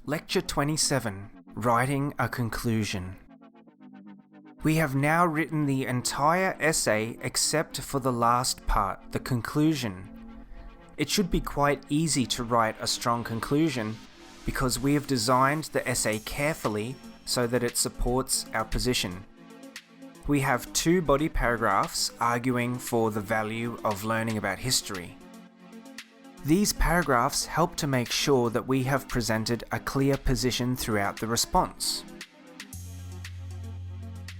Lecture 27, Writing a Conclusion. We have now written the entire essay except for the last part, the conclusion. It should be quite easy to write a strong conclusion because we have designed the essay carefully so that it supports our position. We have 2 body paragraphs arguing for the value of learning about history. These paragraphs help to make sure that we have presented a clear position throughout the response.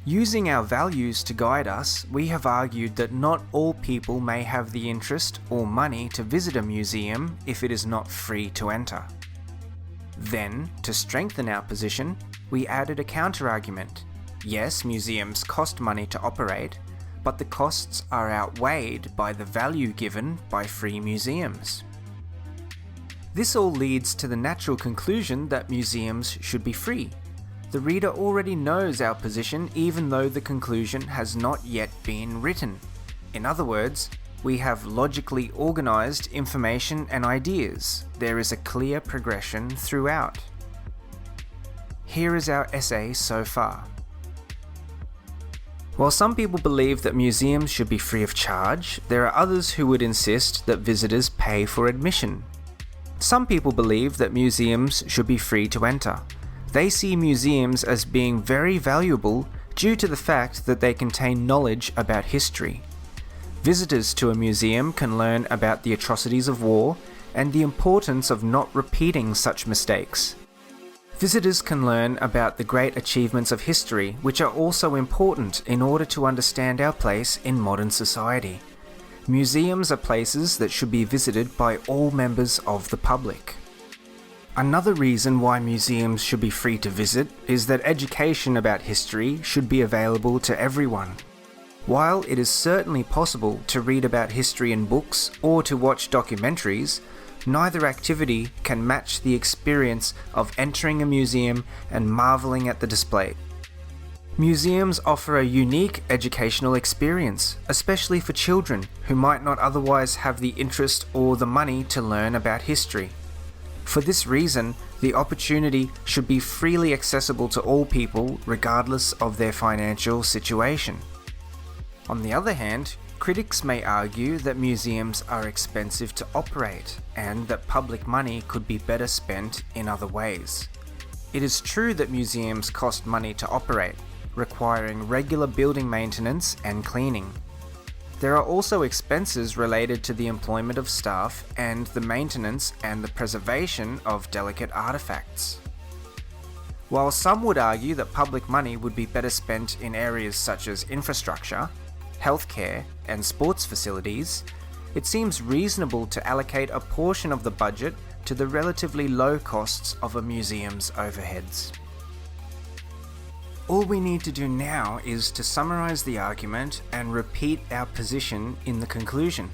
Using our values to guide us, we have argued that not all people may have the interest or money to visit a museum if it is not free to enter. Then, to strengthen our position, we added a counter-argument. Yes, museums cost money to operate, but the costs are outweighed by the value given by free museums. This all leads to the natural conclusion that museums should be free. The reader already knows our position even though the conclusion has not yet been written. In other words, we have logically organized information and ideas. There is a clear progression throughout. Here is our essay so far. While some people believe that museums should be free of charge, there are others who would insist that visitors pay for admission. Some people believe that museums should be free to enter. They see museums as being very valuable due to the fact that they contain knowledge about history. Visitors to a museum can learn about the atrocities of war and the importance of not repeating such mistakes. Visitors can learn about the great achievements of history, which are also important in order to understand our place in modern society. Museums are places that should be visited by all members of the public. Another reason why museums should be free to visit is that education about history should be available to everyone. While it is certainly possible to read about history in books or to watch documentaries, neither activity can match the experience of entering a museum and marveling at the display. Museums offer a unique educational experience, especially for children who might not otherwise have the interest or the money to learn about history. For this reason, the opportunity should be freely accessible to all people regardless of their financial situation. On the other hand, critics may argue that museums are expensive to operate and that public money could be better spent in other ways. It is true that museums cost money to operate, requiring regular building maintenance and cleaning. There are also expenses related to the employment of staff and the maintenance and the preservation of delicate artifacts. While some would argue that public money would be better spent in areas such as infrastructure, healthcare, and sports facilities, it seems reasonable to allocate a portion of the budget to the relatively low costs of a museum's overheads. All we need to do now is to summarize the argument and repeat our position in the conclusion.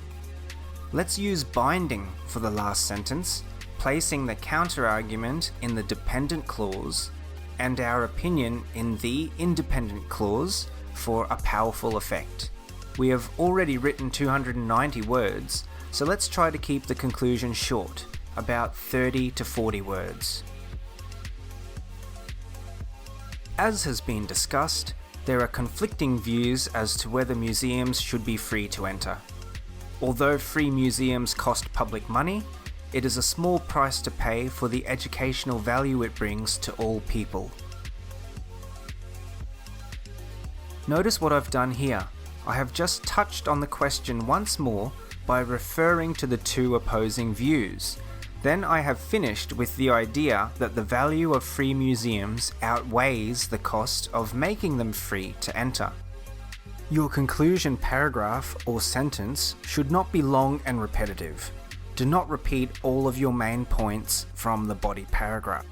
Let's use binding for the last sentence, placing the counter-argument in the dependent clause and our opinion in the independent clause for a powerful effect. We have already written 290 words, so let's try to keep the conclusion short, about 30 to 40 words. As has been discussed, there are conflicting views as to whether museums should be free to enter. Although free museums cost public money, it is a small price to pay for the educational value it brings to all people. Notice what I've done here. I have just touched on the question once more by referring to the 2 opposing views. Then I have finished with the idea that the value of free museums outweighs the cost of making them free to enter. Your conclusion paragraph or sentence should not be long and repetitive. Do not repeat all of your main points from the body paragraph.